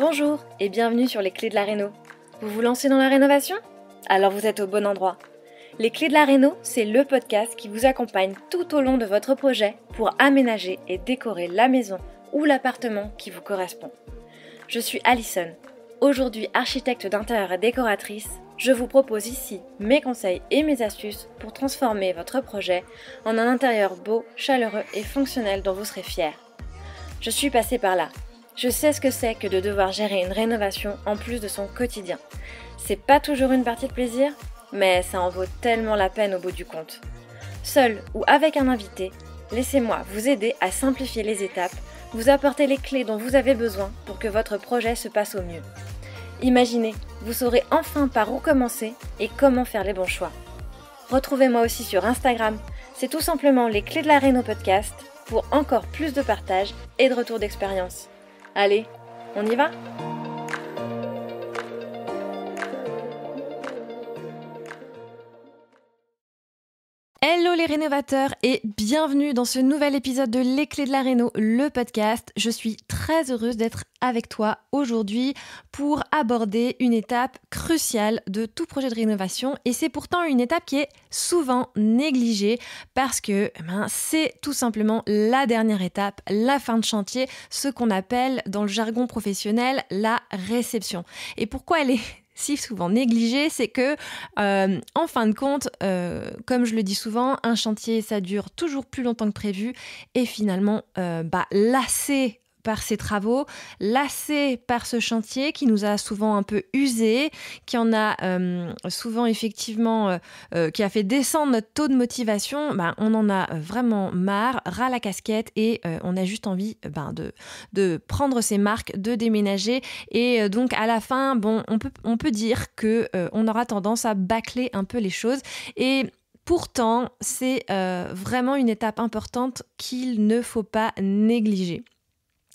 Bonjour et bienvenue sur les clés de la réno. Vous vous lancez dans la rénovation ? Alors vous êtes au bon endroit. Les clés de la réno, c'est le podcast qui vous accompagne tout au long de votre projet pour aménager et décorer la maison ou l'appartement qui vous correspond. Je suis Alison, aujourd'hui architecte d'intérieur et décoratrice. Je vous propose ici mes conseils et mes astuces pour transformer votre projet en un intérieur beau, chaleureux et fonctionnel dont vous serez fiers. Je suis passée par là. Je sais ce que c'est que de devoir gérer une rénovation en plus de son quotidien. C'est pas toujours une partie de plaisir, mais ça en vaut tellement la peine au bout du compte. Seul ou avec un invité, laissez-moi vous aider à simplifier les étapes, vous apporter les clés dont vous avez besoin pour que votre projet se passe au mieux. Imaginez, vous saurez enfin par où commencer et comment faire les bons choix. Retrouvez-moi aussi sur Instagram, c'est tout simplement les clés de la réno podcast pour encore plus de partage et de retour d'expérience. Allez, on y va ? Hello les rénovateurs et bienvenue dans ce nouvel épisode de Les Clés de la Réno, le podcast. Je suis très heureuse d'être avec toi aujourd'hui pour aborder une étape cruciale de tout projet de rénovation et c'est pourtant une étape qui est souvent négligée parce que c'est tout simplement la dernière étape, la fin de chantier, ce qu'on appelle dans le jargon professionnel la réception. Et pourquoi elle est si souvent négligé, c'est que, en fin de compte, comme je le dis souvent, un chantier, ça dure toujours plus longtemps que prévu et finalement, lassé par ces travaux, lassé par ce chantier qui nous a souvent un peu usé, qui en a souvent effectivement, qui a fait descendre notre taux de motivation, on en a vraiment marre, ras la casquette et on a juste envie de prendre ses marques, de déménager et donc à la fin, on peut dire que on aura tendance à bâcler un peu les choses et pourtant, c'est vraiment une étape importante qu'il ne faut pas négliger.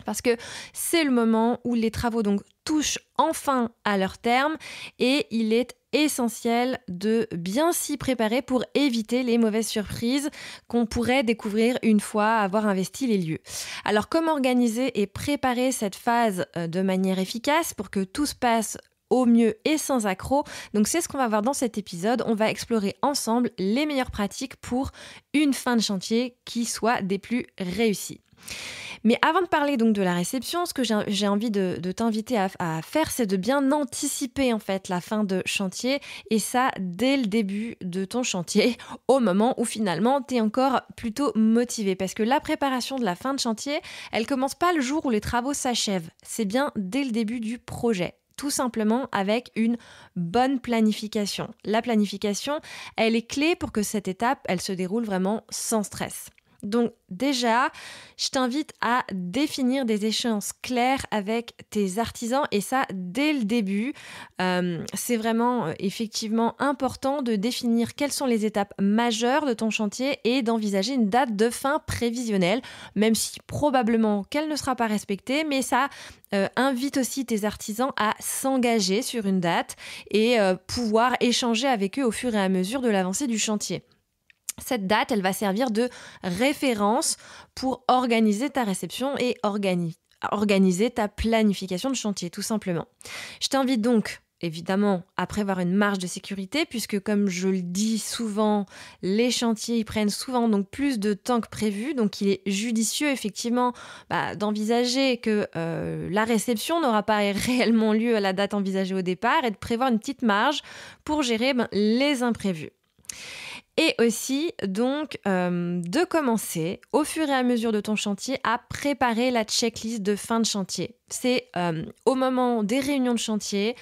Parce que c'est le moment où les travaux donc touchent enfin à leur terme et il est essentiel de bien s'y préparer pour éviter les mauvaises surprises qu'on pourrait découvrir une fois avoir investi les lieux. Alors comment organiser et préparer cette phase de manière efficace pour que tout se passe au mieux et sans accroc. Donc c'est ce qu'on va voir dans cet épisode. On va explorer ensemble les meilleures pratiques pour une fin de chantier qui soit des plus réussies. Mais avant de parler donc de la réception, ce que j'ai envie de t'inviter à faire, c'est de bien anticiper en fait la fin de chantier et ça dès le début de ton chantier, au moment où finalement tu es encore plutôt motivé. Parce que la préparation de la fin de chantier, elle commence pas le jour où les travaux s'achèvent, c'est bien dès le début du projet. Tout simplement avec une bonne planification. La planification, elle est clé pour que cette étape, elle se déroule vraiment sans stress. Donc déjà, je t'invite à définir des échéances claires avec tes artisans et ça dès le début. C'est vraiment effectivement important de définir quelles sont les étapes majeures de ton chantier et d'envisager une date de fin prévisionnelle, même si probablement qu'elle ne sera pas respectée, mais ça invite aussi tes artisans à s'engager sur une date et pouvoir échanger avec eux au fur et à mesure de l'avancée du chantier. Cette date, elle va servir de référence pour organiser ta réception et organiser ta planification de chantier, tout simplement. Je t'invite donc, évidemment, à prévoir une marge de sécurité, puisque comme je le dis souvent, les chantiers ils prennent souvent donc plus de temps que prévu. Donc il est judicieux, effectivement, d'envisager que la réception n'aura pas réellement lieu à la date envisagée au départ et de prévoir une petite marge pour gérer les imprévus. Et aussi, donc, de commencer, au fur et à mesure de ton chantier, à préparer la checklist de fin de chantier. C'est au moment des réunions de chantier,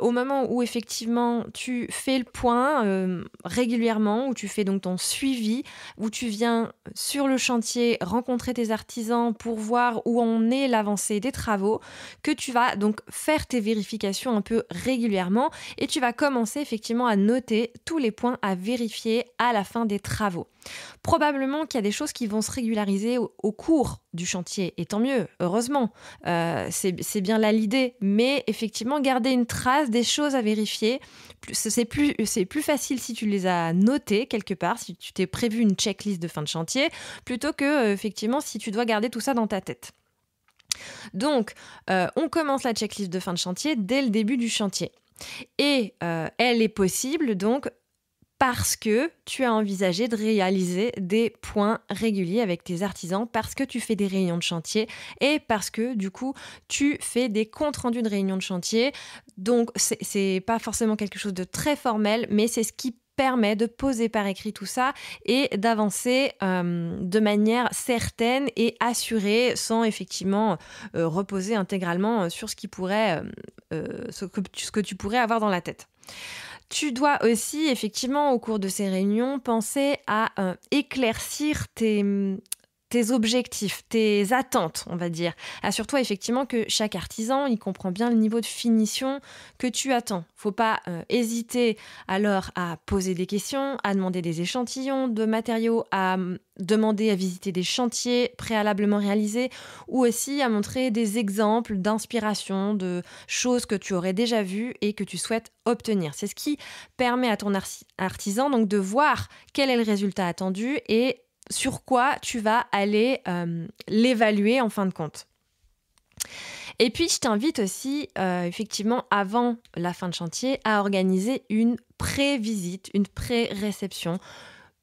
au moment où effectivement tu fais le point régulièrement, où tu fais donc ton suivi, où tu viens sur le chantier rencontrer tes artisans pour voir où en est l'avancée des travaux, que tu vas donc faire tes vérifications un peu régulièrement et tu vas commencer effectivement à noter tous les points à vérifier à la fin des travaux. Probablement qu'il y a des choses qui vont se régulariser au cours du chantier, et tant mieux, heureusement, c'est bien là l'idée, mais effectivement garder une trace des choses à vérifier, c'est plus facile si tu les as notées quelque part, si tu t'es prévu une checklist de fin de chantier, plutôt que effectivement si tu dois garder tout ça dans ta tête. Donc, on commence la checklist de fin de chantier dès le début du chantier. Et elle est possible donc parce que tu as envisagé de réaliser des points réguliers avec tes artisans, parce que tu fais des réunions de chantier et parce que du coup, tu fais des comptes rendus de réunions de chantier. Donc, c'est pas forcément quelque chose de très formel, mais c'est ce qui permet de poser par écrit tout ça et d'avancer de manière certaine et assurée sans effectivement reposer intégralement sur ce que tu pourrais avoir dans la tête. Tu dois aussi, effectivement, au cours de ces réunions, penser à éclaircir tes objectifs, tes attentes, on va dire. Assure-toi effectivement que chaque artisan, il comprend bien le niveau de finition que tu attends. Faut pas hésiter alors à poser des questions, à demander des échantillons de matériaux, à demander à visiter des chantiers préalablement réalisés ou aussi à montrer des exemples d'inspiration, de choses que tu aurais déjà vues et que tu souhaites obtenir. C'est ce qui permet à ton artisan donc de voir quel est le résultat attendu et sur quoi tu vas aller l'évaluer en fin de compte. Et puis, je t'invite aussi, effectivement, avant la fin de chantier, à organiser une pré-visite, une pré-réception,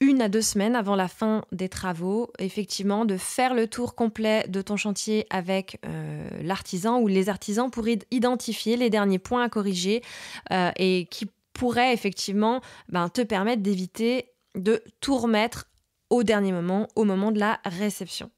1 à 2 semaines avant la fin des travaux, effectivement, de faire le tour complet de ton chantier avec l'artisan ou les artisans pour identifier les derniers points à corriger et qui pourraient effectivement te permettre d'éviter de tout remettre au dernier moment, au moment de la réception.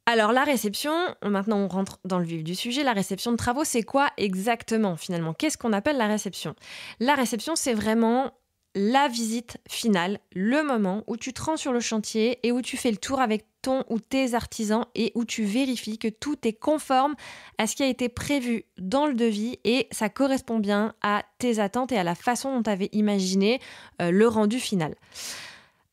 Alors la réception, maintenant on rentre dans le vif du sujet, la réception de travaux, c'est quoi exactement finalement ? Qu'est-ce qu'on appelle la réception ? La réception, c'est vraiment la visite finale, le moment où tu te rends sur le chantier et où tu fais le tour avec ton ou tes artisans et où tu vérifies que tout est conforme à ce qui a été prévu dans le devis et ça correspond bien à tes attentes et à la façon dont tu avais imaginé le rendu final.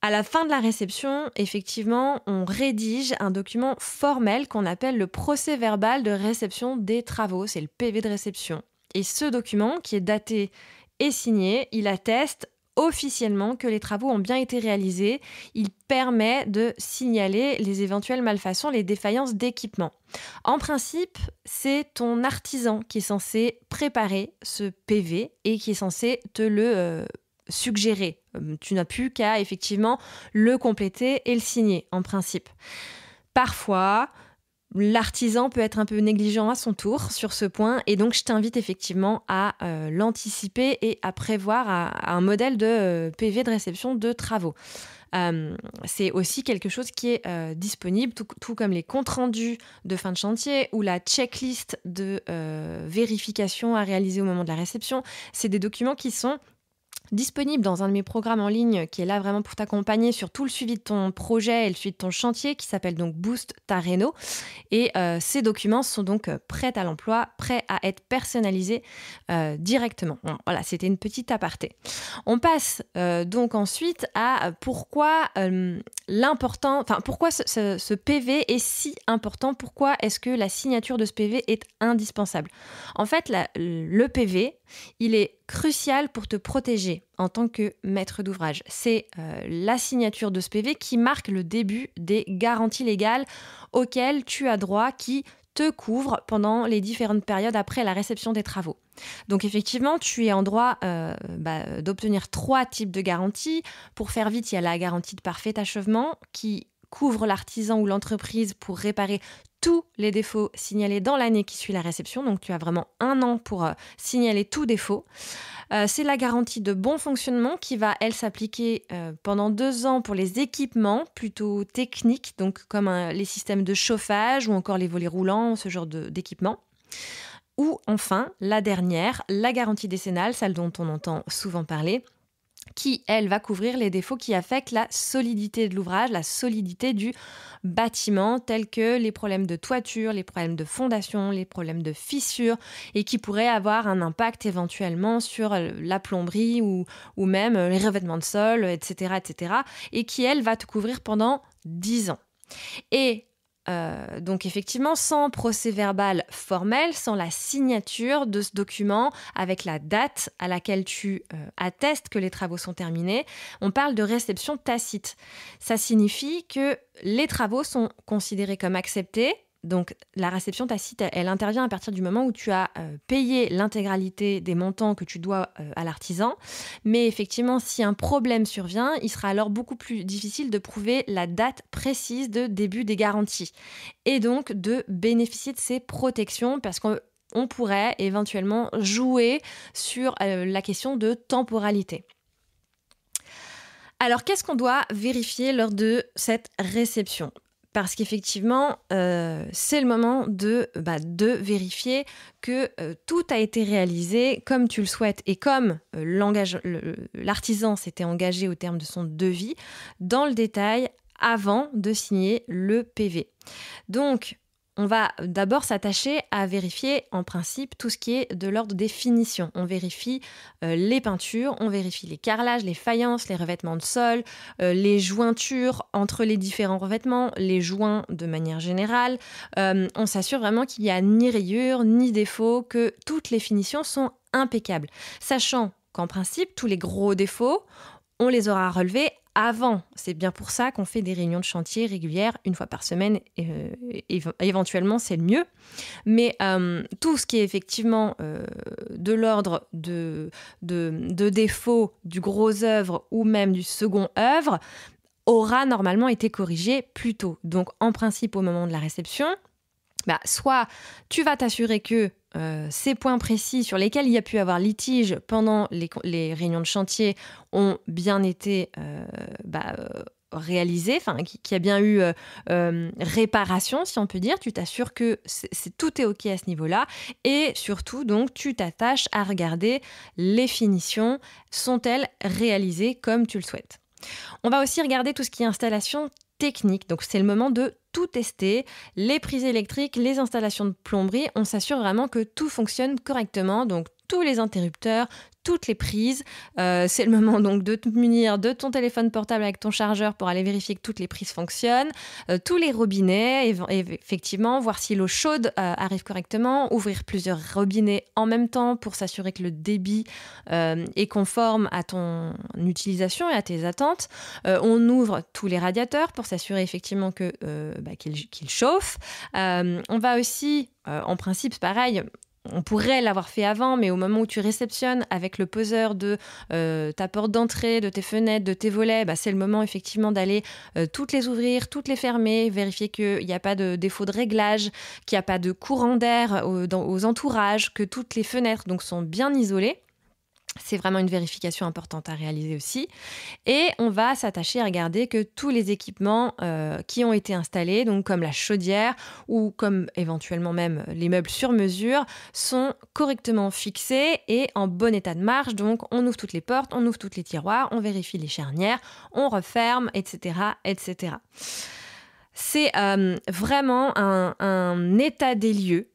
À la fin de la réception, effectivement, on rédige un document formel qu'on appelle le procès-verbal de réception des travaux. C'est le PV de réception. Et ce document, qui est daté et signé, il atteste officiellement que les travaux ont bien été réalisés. Il permet de signaler les éventuelles malfaçons, les défaillances d'équipement. En principe, c'est ton artisan qui est censé préparer ce PV et qui est censé te le suggérer. Tu n'as plus qu'à effectivement le compléter et le signer en principe. Parfois, l'artisan peut être un peu négligent à son tour sur ce point et donc je t'invite effectivement à l'anticiper et à prévoir un modèle de PV de réception de travaux. C'est aussi quelque chose qui est disponible, tout comme les comptes rendus de fin de chantier ou la checklist de vérification à réaliser au moment de la réception. C'est des documents qui sont disponible dans un de mes programmes en ligne qui est là vraiment pour t'accompagner sur tout le suivi de ton projet et le suivi de ton chantier qui s'appelle donc Boost ta réno. Et ces documents sont donc prêts à l'emploi, prêts à être personnalisés directement. Bon, voilà, c'était une petite aparté. On passe donc ensuite à pourquoi pourquoi ce PV est si important, pourquoi est-ce que la signature de ce PV est indispensable. En fait, le PV, il est crucial pour te protéger en tant que maître d'ouvrage. C'est la signature de ce PV qui marque le début des garanties légales auxquelles tu as droit, qui te couvrent pendant les différentes périodes après la réception des travaux. Donc effectivement, tu es en droit d'obtenir 3 types de garanties. Pour faire vite, il y a la garantie de parfait achèvement qui couvre l'artisan ou l'entreprise pour réparer tous les défauts signalés dans l'année qui suit la réception. Donc, tu as vraiment 1 an pour signaler tout défaut. C'est la garantie de bon fonctionnement qui va, elle, s'appliquer pendant 2 ans pour les équipements plutôt techniques, donc comme les systèmes de chauffage ou encore les volets roulants, ce genre d'équipement. Ou enfin, la dernière, la garantie décennale, celle dont on entend souvent parler, qui, elle, va couvrir les défauts qui affectent la solidité de l'ouvrage, la solidité du bâtiment, tels que les problèmes de toiture, les problèmes de fondation, les problèmes de fissures, et qui pourraient avoir un impact éventuellement sur la plomberie ou même les revêtements de sol, etc., et qui, elle, va te couvrir pendant 10 ans. Et donc effectivement, sans procès-verbal formel, sans la signature de ce document avec la date à laquelle tu attestes que les travaux sont terminés, on parle de réception tacite. Ça signifie que les travaux sont considérés comme acceptés Donc, la réception tacite, elle intervient à partir du moment où tu as payé l'intégralité des montants que tu dois à l'artisan. Mais effectivement, si un problème survient, il sera alors beaucoup plus difficile de prouver la date précise de début des garanties et donc de bénéficier de ces protections parce qu'on pourrait éventuellement jouer sur la question de temporalité. Alors, qu'est-ce qu'on doit vérifier lors de cette réception ? Parce qu'effectivement, c'est le moment de vérifier que tout a été réalisé comme tu le souhaites et comme l'artisan s'était engagé au terme de son devis dans le détail avant de signer le PV. Donc, on va d'abord s'attacher à vérifier en principe tout ce qui est de l'ordre des finitions. On vérifie les peintures, on vérifie les carrelages, les faïences, les revêtements de sol, les jointures entre les différents revêtements, les joints de manière générale. On s'assure vraiment qu'il n'y a ni rayures, ni défauts, que toutes les finitions sont impeccables. Sachant qu'en principe, tous les gros défauts, on les aura relevés avant. C'est bien pour ça qu'on fait des réunions de chantier régulières, une fois par semaine, éventuellement c'est le mieux. Mais tout ce qui est effectivement de l'ordre de défaut du gros œuvre ou même du second œuvre aura normalement été corrigé plus tôt. Donc en principe au moment de la réception, soit tu vas t'assurer que ces points précis sur lesquels il y a pu avoir litige pendant les réunions de chantier ont bien été réalisés, qu'il y a bien eu réparation, si on peut dire. Tu t'assures que tout est OK à ce niveau-là. Et surtout, donc, tu t'attaches à regarder les finitions. Sont-elles réalisées comme tu le souhaites ? On va aussi regarder tout ce qui est installation technique. Donc, c'est le moment de tout tester, les prises électriques, les installations de plomberie. On s'assure vraiment que tout fonctionne correctement. Donc, tous les interrupteurs, toutes les prises. C'est le moment donc de te munir de ton téléphone portable avec ton chargeur pour aller vérifier que toutes les prises fonctionnent. Tous les robinets, effectivement, voir si l'eau chaude arrive correctement. Ouvrir plusieurs robinets en même temps pour s'assurer que le débit est conforme à ton utilisation et à tes attentes. On ouvre tous les radiateurs pour s'assurer effectivement qu'ils chauffent. On va aussi, en principe, pareil, on pourrait l'avoir fait avant, mais au moment où tu réceptionnes avec le poseur de ta porte d'entrée, de tes fenêtres, de tes volets, c'est le moment effectivement d'aller toutes les ouvrir, toutes les fermer, vérifier qu'il n'y a pas de défaut de réglage, qu'il n'y a pas de courant d'air aux entourages, que toutes les fenêtres donc, sont bien isolées. C'est vraiment une vérification importante à réaliser aussi. Et on va s'attacher à regarder que tous les équipements qui ont été installés, donc comme la chaudière ou comme éventuellement même les meubles sur mesure, sont correctement fixés et en bon état de marche. Donc on ouvre toutes les portes, on ouvre tous les tiroirs, on vérifie les charnières, on referme, etc. etc. C'est vraiment un état des lieux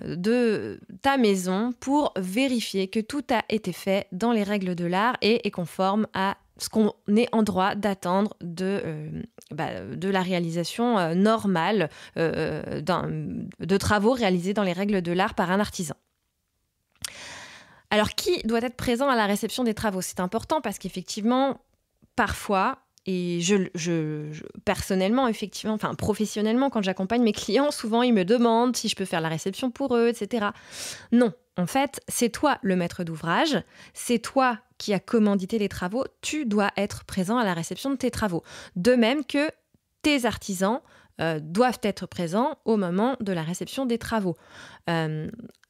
de ta maison pour vérifier que tout a été fait dans les règles de l'art et est conforme à ce qu'on est en droit d'attendre de la réalisation normale de travaux réalisés dans les règles de l'art par un artisan. Alors, qui doit être présent à la réception des travaux ? C'est important parce qu'effectivement, parfois, et je personnellement, effectivement, professionnellement, quand j'accompagne mes clients, souvent ils me demandent si je peux faire la réception pour eux, etc. Non, en fait, c'est toi le maître d'ouvrage, c'est toi qui as commandité les travaux, tu dois être présent à la réception de tes travaux. De même que tes artisans doivent être présents au moment de la réception des travaux.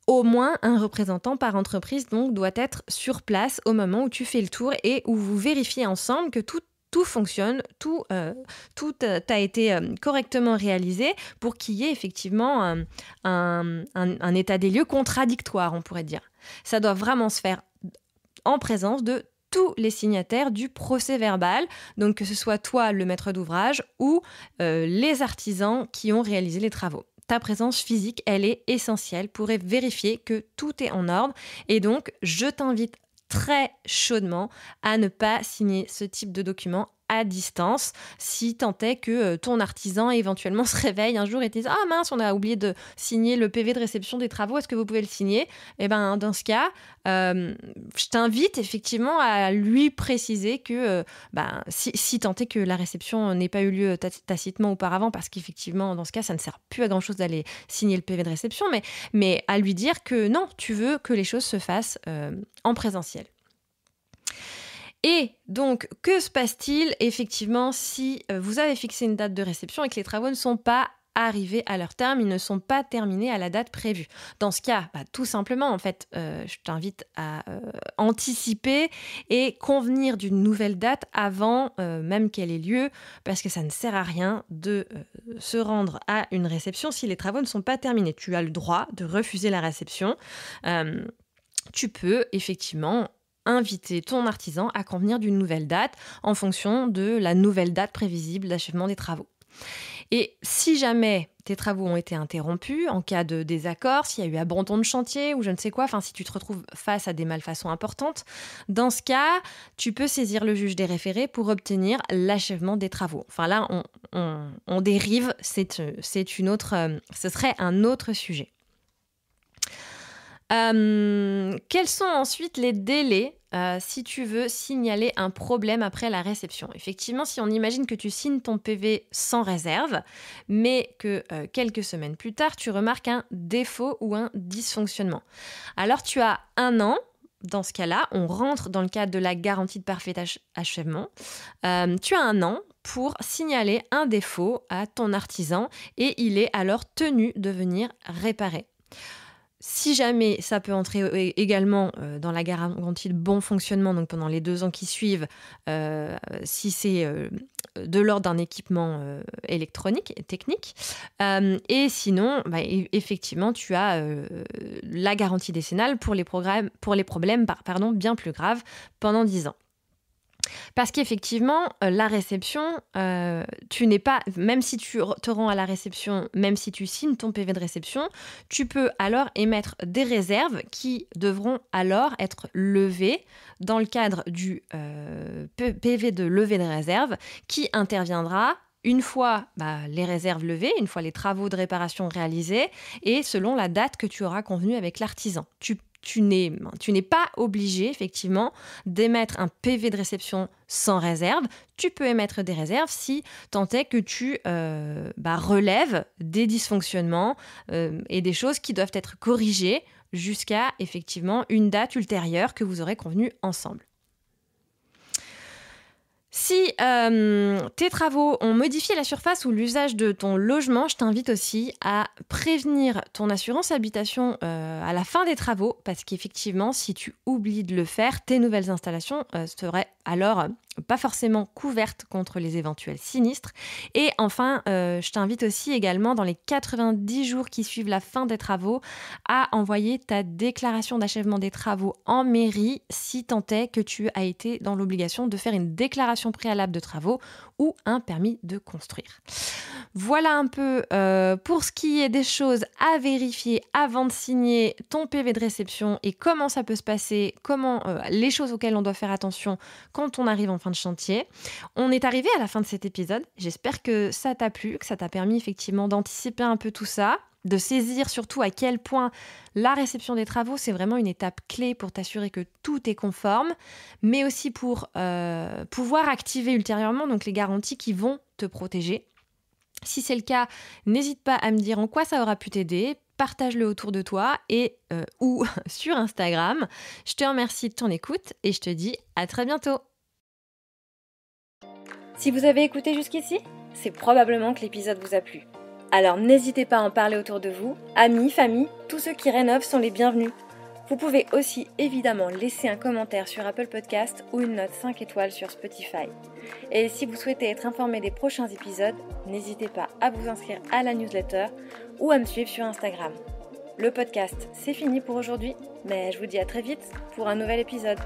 Au moins, un représentant par entreprise donc, doit être sur place au moment où tu fais le tour et où vous vérifiez ensemble que tout fonctionne, tout a été correctement réalisé pour qu'il y ait effectivement un état des lieux contradictoire, on pourrait dire. Ça doit vraiment se faire en présence de tous les signataires du procès-verbal, donc que ce soit toi, le maître d'ouvrage, ou les artisans qui ont réalisé les travaux. Ta présence physique, elle est essentielle pour vérifier que tout est en ordre. Et donc, je t'invite très chaudement à ne pas signer ce type de document à distance si tant est que ton artisan éventuellement se réveille un jour et te dise « Ah mince, on a oublié de signer le PV de réception des travaux, est-ce que vous pouvez le signer ?» Eh ben, dans ce cas, je t'invite effectivement à lui préciser que si tant est que la réception n'ait pas eu lieu tacitement auparavant, parce qu'effectivement, dans ce cas, ça ne sert plus à grand-chose d'aller signer le PV de réception, mais à lui dire que non, tu veux que les choses se fassent en présentiel. Et donc, que se passe-t-il effectivement si vous avez fixé une date de réception et que les travaux ne sont pas arrivés à leur terme, ils ne sont pas terminés à la date prévue? Dans ce cas, tout simplement, en fait, je t'invite à anticiper et convenir d'une nouvelle date avant même qu'elle ait lieu, parce que ça ne sert à rien de se rendre à une réception si les travaux ne sont pas terminés. Tu as le droit de refuser la réception. Tu peux effectivement inviter ton artisan à convenir d'une nouvelle date en fonction de la nouvelle date prévisible d'achèvement des travaux. Et si jamais tes travaux ont été interrompus, en cas de désaccord, s'il y a eu abandon de chantier ou je ne sais quoi, si tu te retrouves face à des malfaçons importantes, dans ce cas, tu peux saisir le juge des référés pour obtenir l'achèvement des travaux. Là, on dérive, ce serait un autre sujet. Quels sont ensuite les délais si tu veux signaler un problème après la réception? Effectivement, si on imagine que tu signes ton PV sans réserve, mais que quelques semaines plus tard, tu remarques un défaut ou un dysfonctionnement. Alors, tu as 1 an. Dans ce cas-là, on rentre dans le cadre de la garantie de parfait achèvement. Tu as 1 an pour signaler un défaut à ton artisan et il est alors tenu de venir réparer. Si jamais ça peut entrer également dans la garantie de bon fonctionnement, donc pendant les 2 ans qui suivent, si c'est de l'ordre d'un équipement électronique et technique. Et sinon, effectivement, tu as la garantie décennale pour les problèmes bien plus graves pendant 10 ans. Parce qu'effectivement, la réception, tu n'es pas, même si tu te rends à la réception, même si tu signes ton PV de réception, tu peux alors émettre des réserves qui devront alors être levées dans le cadre du PV de levée de réserve qui interviendra une fois les réserves levées, une fois les travaux de réparation réalisés et selon la date que tu auras convenue avec l'artisan. Tu n'es pas obligé, effectivement, d'émettre un PV de réception sans réserve. Tu peux émettre des réserves si tant est que tu relèves des dysfonctionnements et des choses qui doivent être corrigées jusqu'à, effectivement, une date ultérieure que vous aurez convenue ensemble. Si tes travaux ont modifié la surface ou l'usage de ton logement, je t'invite aussi à prévenir ton assurance habitation à la fin des travaux, parce qu'effectivement, si tu oublies de le faire, tes nouvelles installations seraient alors pas forcément couvertes contre les éventuels sinistres. Et enfin, je t'invite aussi également dans les 90 jours qui suivent la fin des travaux à envoyer ta déclaration d'achèvement des travaux en mairie si tant est que tu as été dans l'obligation de faire une déclaration préalable de travaux ou un permis de construire. Voilà un peu pour ce qui est des choses à vérifier avant de signer ton PV de réception et comment ça peut se passer, les choses auxquelles on doit faire attention quand on arrive en fin de chantier. On est arrivé à la fin de cet épisode. J'espère que ça t'a plu, que ça t'a permis effectivement d'anticiper un peu tout ça, de saisir surtout à quel point la réception des travaux, c'est vraiment une étape clé pour t'assurer que tout est conforme, mais aussi pour pouvoir activer ultérieurement donc les garanties qui vont te protéger. Si c'est le cas, n'hésite pas à me dire en quoi ça aura pu t'aider, partage-le autour de toi et ou sur Instagram. Je te remercie de ton écoute et je te dis à très bientôt. Si vous avez écouté jusqu'ici, c'est probablement que l'épisode vous a plu. Alors n'hésitez pas à en parler autour de vous, amis, famille, tous ceux qui rénovent sont les bienvenus. Vous pouvez aussi évidemment laisser un commentaire sur Apple Podcast ou une note 5 étoiles sur Spotify. Et si vous souhaitez être informé des prochains épisodes, n'hésitez pas à vous inscrire à la newsletter ou à me suivre sur Instagram. Le podcast, c'est fini pour aujourd'hui, mais je vous dis à très vite pour un nouvel épisode.